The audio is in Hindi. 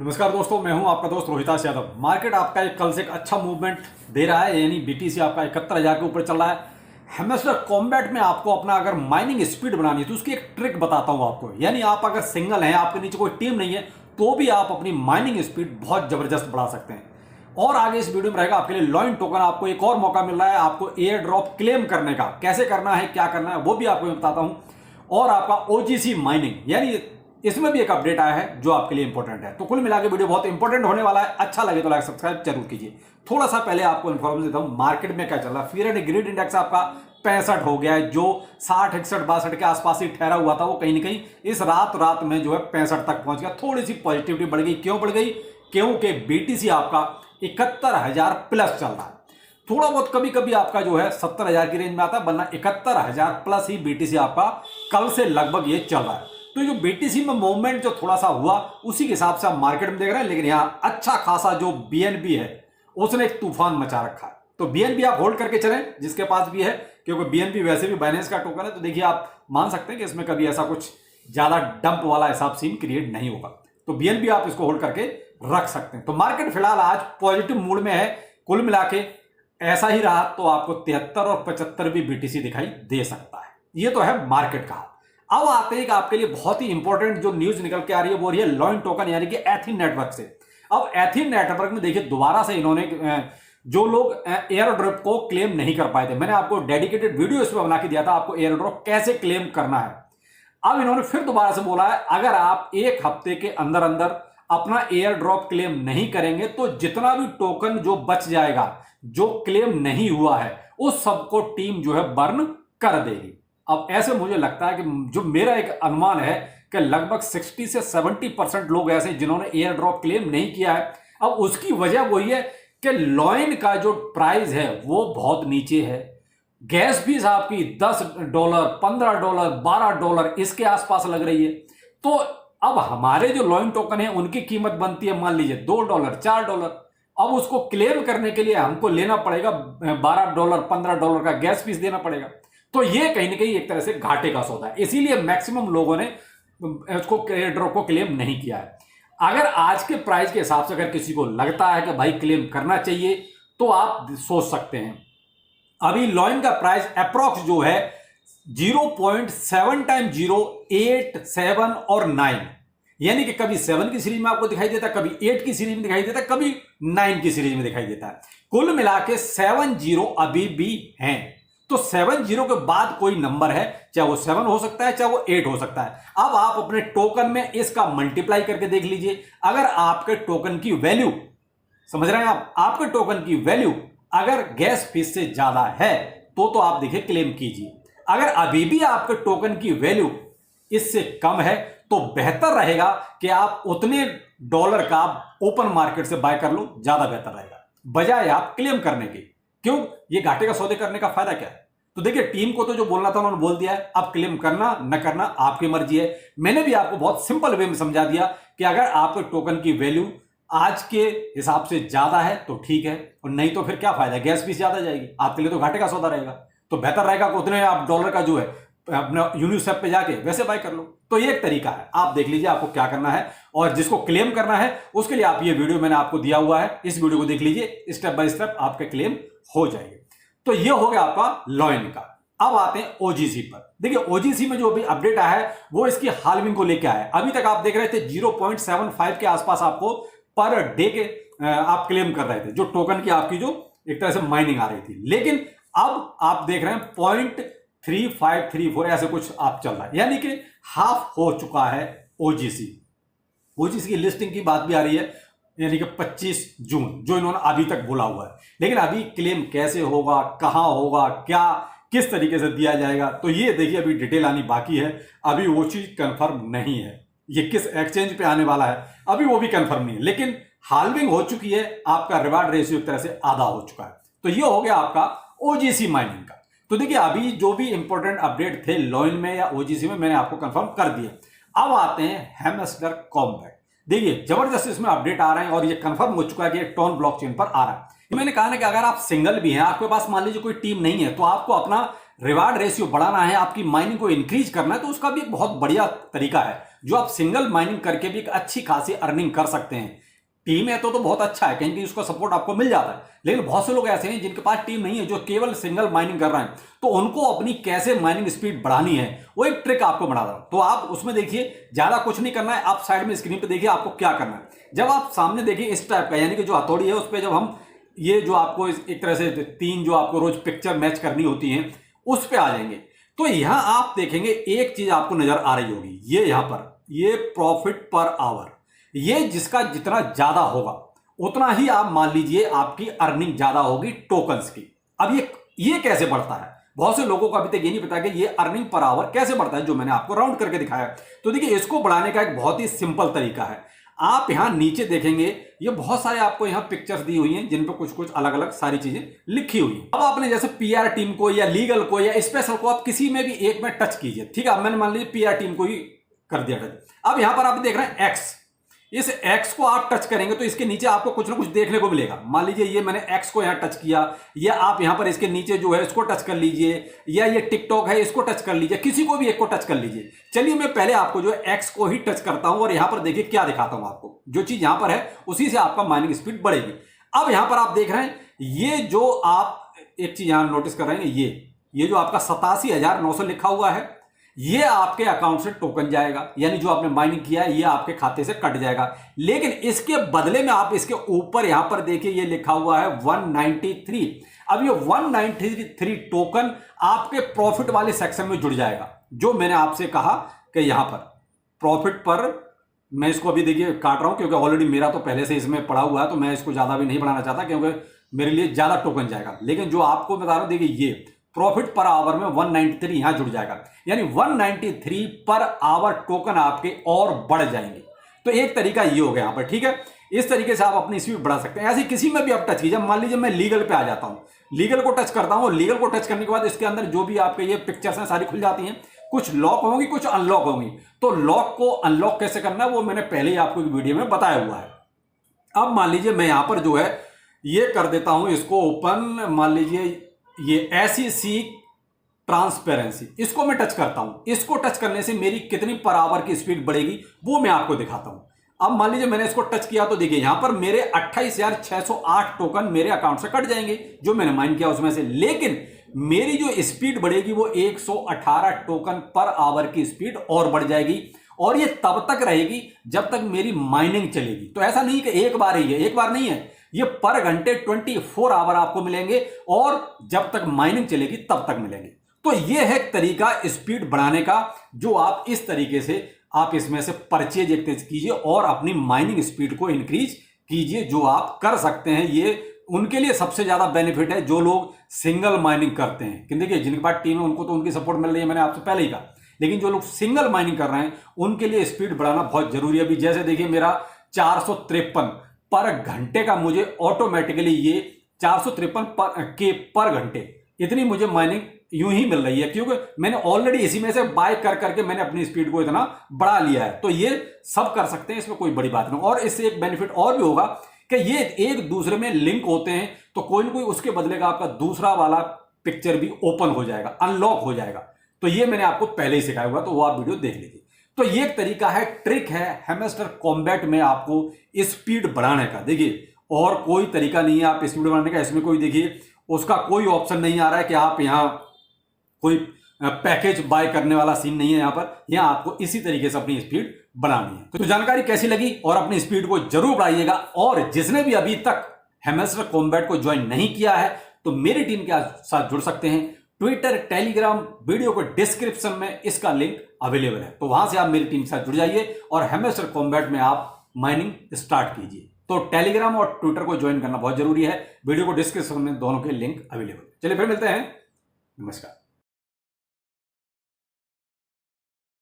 नमस्कार दोस्तों, मैं हूं आपका दोस्त रोहिताश यादव। मार्केट आपका एक कल से एक अच्छा मूवमेंट दे रहा है, यानी बीटीसी आपका 71,000 के ऊपर चल रहा है। हेमस्टर कॉम्बैट में आपको अपना अगर माइनिंग स्पीड बनानी है तो उसकी एक ट्रिक बताता हूं आपको। यानी आप अगर सिंगल हैं, आपके नीचे कोई टीम नहीं है, तो भी आप अपनी माइनिंग स्पीड बहुत जबरदस्त बढ़ा सकते हैं। और आगे इस वीडियो में रहेगा आपके लिए लॉइन टोकन। आपको एक और मौका मिल रहा है आपको एयर ड्रॉप क्लेम करने का। कैसे करना है, क्या करना है, वो भी आपको मैं बताता हूं। और आपका ओजीसी माइनिंग, यानी इसमें भी एक अपडेट आया है जो आपके लिए इंपॉर्टेंट है। तो कुल मिलाकर वीडियो बहुत इंपॉर्टेंट होने वाला है। अच्छा लगे तो लाइक सब्सक्राइब जरूर कीजिए। थोड़ा सा पहले आपको इन्फॉर्मेशन देता हूं मार्केट में क्या चल रहा है। फियर एंड ग्रीड इंडेक्स आपका 65 हो गया है, जो 60, 61, 62 के आसपास ही ठहरा हुआ था, वो कहीं ना कहीं इस रात में जो है 65 तक पहुंच गया। थोड़ी सी पॉजिटिविटी बढ़ गई। क्यों बढ़ गई? क्योंकि बीटीसी आपका 71,000 प्लस चल रहा है। थोड़ा बहुत कभी कभी आपका जो है 70,000 की रेंज में आता है, वरना 71,000 प्लस ही बीटीसी आपका कल से लगभग ये चल रहा है। तो जो बीटीसी में मूवमेंट जो थोड़ा सा हुआ, उसी के हिसाब से आप मार्केट में देख रहे हैं। लेकिन यहां अच्छा खासा जो बीएनबी है उसने एक तूफान मचा रखा है। तो बीएनबी आप होल्ड करके चलें जिसके पास भी है, क्योंकि बीएनबी वैसे भी बाइनेंस का टोकन है। तो देखिए, आप मान सकते हैं कि इसमें कभी ऐसा कुछ ज्यादा डंप वाला हिसाब सीन क्रिएट नहीं होगा। तो बीएनबी आप इसको होल्ड करके रख सकते हैं। तो मार्केट फिलहाल आज पॉजिटिव मूड में है। कुल मिला के ऐसा ही रहा तो आपको 73 और 75 भी बीटीसी दिखाई दे सकता है। ये तो है मार्केट का। अब आते हैं कि आपके लिए बहुत ही इंपॉर्टेंट जो न्यूज निकल के आ रही है, वो रही है लॉइन टोकन यानी कि एथिन नेटवर्क से। अब एथिन नेटवर्क में देखिए, दोबारा से इन्होंने जो लोग एयर ड्रॉप को क्लेम नहीं कर पाए थे, मैंने आपको डेडिकेटेड वीडियो इस पर बना के दिया था आपको एयर ड्रॉप कैसे क्लेम करना है। अब इन्होंने फिर दोबारा से बोला है, अगर आप एक हफ्ते के अंदर अंदर अपना एयर ड्रॉप क्लेम नहीं करेंगे तो जितना भी टोकन जो बच जाएगा, जो क्लेम नहीं हुआ है, उस सबको टीम जो है बर्न कर देगी। अब ऐसे मुझे लगता है कि जो मेरा एक अनुमान है कि लगभग 60 से 70% लोग ऐसे जिन्होंने एयर ड्रॉप क्लेम नहीं किया है। अब उसकी वजह वही है कि लॉइन का जो प्राइस है वो बहुत नीचे है। गैस फीस आपकी $10, $15, $12 इसके आसपास लग रही है। तो अब हमारे जो लॉइन टोकन है उनकी कीमत बनती है मान लीजिए $2, $4। अब उसको क्लेम करने के लिए हमको लेना पड़ेगा $12, $15 का गैस फीस देना पड़ेगा। तो ये कहीं ना कहीं एक तरह से घाटे का सौदा है। इसीलिए मैक्सिमम लोगों ने इसको एयर ड्रॉप को क्लेम नहीं किया है। अगर आज के प्राइस के हिसाब से अगर किसी को लगता है कि भाई क्लेम करना चाहिए, तो आप सोच सकते हैं। अभी लॉइन का प्राइस अप्रॉक्स जो है 0.7 टाइम 0, 8, 7 और 9, यानी कि कभी 7 की सीरीज में आपको दिखाई देता है, कभी 8 की सीरीज में दिखाई देता है, कभी 9 की सीरीज में दिखाई देता है। कुल मिला के 7 0 अभी भी हैं। तो 7 0 के बाद कोई नंबर है, चाहे वो 7 हो सकता है, चाहे वो 8 हो सकता है। अब आप अपने टोकन में इसका मल्टीप्लाई करके देख लीजिए। अगर आपके टोकन की वैल्यू, समझ रहे हैं आपके टोकन की वैल्यू अगर गैस फीस से ज्यादा है तो आप देखिए क्लेम कीजिए। अगर अभी भी आपके टोकन की वैल्यू इससे कम है तो बेहतर रहेगा कि आप उतने डॉलर का ओपन मार्केट से बाय कर लो, ज्यादा बेहतर रहेगा बजाय आप क्लेम करने के। क्यों? ये घाटे का सौदे करने का फायदा क्या है? तो देखिए, टीम को तो जो बोलना था उन्होंने बोल दिया है। अब क्लेम करना न करना आपकी मर्जी है। मैंने भी आपको बहुत सिंपल वे में समझा दिया कि अगर आपके टोकन की वैल्यू आज के हिसाब से ज्यादा है तो ठीक है, और नहीं तो फिर क्या फायदा, गैस फीस ज्यादा जाएगी, आपके लिए तो घाटे का सौदा रहेगा। तो बेहतर रहेगा कि उतने आप डॉलर का जो है अपना यूनिस्वेप पे जाके वैसे बाय कर लो। तो ये एक तरीका है, आप देख लीजिए आपको क्या करना है। और जिसको क्लेम करना है उसके लिए आप ये वीडियो मैंने आपको दिया हुआ है, इस वीडियो को देख लीजिए, स्टेप बाय स्टेप आपके क्लेम हो जाएंगे। तो ये हो गया आपका लॉइन का। अब आते हैं ओजीसी पर। देखिए, ओजीसी में जो अभी अपडेट आया है वो इसकी हाल्विंग को लेकर आया है। अभी तक आप देख रहे थे 0.75 के आसपास आपको पर डे के आप क्लेम कर रहे थे, जो टोकन की आपकी जो एक तरह से माइनिंग आ रही थी। लेकिन अब आप देख रहे हैं 0.3534 ऐसे कुछ आप चल रहा है, यानी कि हाफ हो चुका है ओजीसी। ओजीसी की लिस्टिंग की बात भी आ रही है, यानी कि 25 जून जो इन्होंने अभी तक बोला हुआ है। लेकिन अभी क्लेम कैसे होगा, कहां होगा, क्या किस तरीके से दिया जाएगा, तो ये देखिए अभी डिटेल आनी बाकी है। अभी वो चीज कंफर्म नहीं है, ये किस एक्सचेंज पे आने वाला है अभी वो भी कंफर्म नहीं है। लेकिन हाल्विंग हो चुकी है, आपका रिवार्ड रेशियो एक तरह से आधा हो चुका है। तो ये हो गया आपका ओजीसी माइनिंग का। तो देखिए, अभी जो भी इंपॉर्टेंट अपडेट थे लॉइन में या ओजीसी में मैंने आपको कंफर्म कर दिया। अब आते हैं हेमस्टर कॉम्बैट। देखिए, जबरदस्त इसमें अपडेट आ रहे हैं और ये कंफर्म हो चुका है कि टोन ब्लॉकचेन पर आ रहा है। मैंने कहा ना कि अगर आप सिंगल भी हैं, आपके पास मान लीजिए कोई टीम नहीं है, तो आपको अपना रिवार्ड रेशियो बढ़ाना है, आपकी माइनिंग को इंक्रीज करना है, तो उसका भी एक बहुत बढ़िया तरीका है जो आप सिंगल माइनिंग करके भी एक अच्छी खासी अर्निंग कर सकते हैं। टीम है तो बहुत अच्छा है, कहीं कहीं उसका सपोर्ट आपको मिल जाता है, लेकिन बहुत से लोग ऐसे हैं जिनके पास टीम नहीं है, जो केवल सिंगल माइनिंग कर रहे हैं, तो उनको अपनी कैसे माइनिंग स्पीड बढ़ानी है वो एक ट्रिक आपको बता रहा हूं। तो आप उसमें देखिए, ज्यादा कुछ नहीं करना है, आप साइड में स्क्रीन पे देखिए आपको क्या करना है। जब आप सामने देखिए इस टाइप का, यानी कि जो हथौड़ी है उस पर जब हम ये जो आपको एक तरह से 3 जो आपको रोज पिक्चर मैच करनी होती है उस पर आ जाएंगे, तो यहां आप देखेंगे एक चीज आपको नजर आ रही होगी, ये यहां पर ये प्रॉफिट पर आवर, ये जिसका जितना ज्यादा होगा उतना ही आप मान लीजिए आपकी अर्निंग ज्यादा होगी टोकन्स की। अब ये कैसे बढ़ता है, बहुत से लोगों को अभी तक ये नहीं पता कि ये अर्निंग पर आवर कैसे बढ़ता है, जो मैंने आपको राउंड करके दिखाया। तो देखिए, इसको बढ़ाने का एक बहुत ही सिंपल तरीका है। आप यहां नीचे देखेंगे, ये बहुत सारे आपको यहां पिक्चर्स दी हुई हैं जिन पर कुछ कुछ अलग अलग सारी चीजें लिखी हुई हैं। अब आपने जैसे पीआर टीम को या लीगल को या स्पेशल को आप किसी में भी एक में टच कीजिए, ठीक है। अब मैंने मान लीजिए पीआर टीम को ही कर दिया टच। अब यहां पर आप देख रहे हैं एक्स, इस एक्स को आप टच करेंगे तो इसके नीचे आपको कुछ ना कुछ देखने को मिलेगा। मान लीजिए ये मैंने एक्स को यहां टच किया, या आप यहां पर इसके नीचे जो है इसको टच कर लीजिए, या ये टिकटॉक है इसको टच कर लीजिए, किसी को भी एक को टच कर लीजिए। चलिए मैं पहले आपको जो है एक्स को ही टच करता हूं और यहां पर देखिए क्या दिखाता हूं आपको, जो चीज यहां पर है उसी से आपका माइनिंग स्पीड बढ़ेगी। अब यहां पर आप देख रहे हैं, ये जो आप एक चीज यहां नोटिस कर रहे हैं, ये जो आपका 87,900 लिखा हुआ है, ये आपके अकाउंट से टोकन जाएगा, यानी जो आपने माइनिंग किया है ये आपके खाते से कट जाएगा। लेकिन इसके बदले में आप इसके ऊपर यहां पर देखिए ये लिखा हुआ है 193। अब ये 193 टोकन आपके प्रॉफिट वाले सेक्शन में जुड़ जाएगा, जो मैंने आपसे कहा कि यहां पर प्रॉफिट पर, मैं इसको अभी देखिए काट रहा हूं क्योंकि ऑलरेडी मेरा तो पहले से इसमें पड़ा हुआ है, तो मैं इसको ज्यादा भी नहीं बढ़ाना चाहता क्योंकि मेरे लिए ज्यादा टोकन जाएगा। लेकिन जो आपको बता रहा हूं, देखिए ये प्रॉफिट पर आवर में 193 यहां जुड़ जाएगा, यानी 193 पर आवर टोकन आपके और बढ़ जाएंगे। तो एक तरीका ये हो गया यहां पर, ठीक है। इस तरीके से आप अपनी स्पीड बढ़ा सकते हैं। ऐसे किसी में भी आप टच कीजिए, मान लीजिए मैं लीगल पे आ जाता हूं, लीगल को टच करता हूं, लीगल को टच करने के बाद इसके अंदर जो भी आपके ये पिक्चर्स हैं सारी खुल जाती हैं, कुछ लॉक होंगी कुछ अनलॉक होंगी। तो लॉक को अनलॉक कैसे करना है वो मैंने पहले ही आपको एक वीडियो में बताया हुआ है। अब मान लीजिए मैं यहां पर जो है ये कर देता हूं इसको ओपन, मान लीजिए ये SEC ट्रांसपेरेंसी, इसको मैं टच करता हूं। इसको टच करने से मेरी कितनी पर आवर की स्पीड बढ़ेगी वो मैं आपको दिखाता हूं। अब मान लीजिए मैंने इसको टच किया तो देखिए यहां पर मेरे 28,608 टोकन मेरे अकाउंट से कट जाएंगे जो मैंने माइन किया उसमें से, लेकिन मेरी जो स्पीड बढ़ेगी वो 118 टोकन पर आवर की स्पीड और बढ़ जाएगी, और ये तब तक रहेगी जब तक मेरी माइनिंग चलेगी। तो ऐसा नहीं कि एक बार ही है, एक बार नहीं है, ये पर घंटे 24 आवर आपको मिलेंगे, और जब तक माइनिंग चलेगी तब तक मिलेंगे। तो ये है एक तरीका स्पीड बढ़ाने का, जो आप इस तरीके से आप इसमें से परचेज एक कीजिए और अपनी माइनिंग स्पीड को इंक्रीज कीजिए, जो आप कर सकते हैं। ये उनके लिए सबसे ज्यादा बेनिफिट है जो लोग सिंगल माइनिंग करते हैं, कि देखिए जिनके पास टीम है उनको तो उनकी सपोर्ट मिल रही है, मैंने आपसे पहले ही कहा, लेकिन जो लोग सिंगल माइनिंग कर रहे हैं उनके लिए स्पीड बढ़ाना बहुत जरूरी है। अभी जैसे देखिए मेरा 453 पर घंटे का मुझे ऑटोमेटिकली ये 453 पर घंटे इतनी मुझे माइनिंग यूं ही मिल रही है, क्योंकि मैंने ऑलरेडी इसी में से बाय कर करके मैंने अपनी स्पीड को इतना बढ़ा लिया है। तो ये सब कर सकते हैं, इसमें कोई बड़ी बात नहीं। और इससे एक बेनिफिट और भी होगा कि ये एक दूसरे में लिंक होते हैं, तो कोई ना कोई उसके बदले का आपका दूसरा वाला पिक्चर भी ओपन हो जाएगा, अनलॉक हो जाएगा। तो ये मैंने आपको पहले ही सिखाया हुआ, तो वो आप वीडियो देख लीजिए। तो ये एक तरीका है, ट्रिक है हैमस्टर कॉम्बैट में आपको स्पीड बढ़ाने का। देखिए और कोई तरीका नहीं है आप स्पीड बढ़ाने का, इसमें कोई देखिए उसका कोई ऑप्शन नहीं आ रहा है कि आप यहां कोई पैकेज बाय करने वाला सीन नहीं है। यहां आपको इसी तरीके से अपनी स्पीड बनानी है। तो जानकारी कैसी लगी, और अपनी स्पीड को जरूर बढ़ाइएगा। और जिसने भी अभी तक हैमस्टर कॉम्बैट को ज्वाइन नहीं किया है तो मेरी टीम के साथ जुड़ सकते हैं। ट्विटर, टेलीग्राम, वीडियो को डिस्क्रिप्शन में इसका लिंक अवेलेबल है, तो वहां से आप मेरी टीम के साथ जुड़ जाइए और हैमस्टर कॉम्बैट में आप माइनिंग स्टार्ट कीजिए। तो टेलीग्राम और ट्विटर को ज्वाइन करना बहुत जरूरी है। वीडियो को डिस्क्रिप्शन में दोनों के लिंक अवेलेबल है। चलिए फिर मिलते हैं, नमस्कार।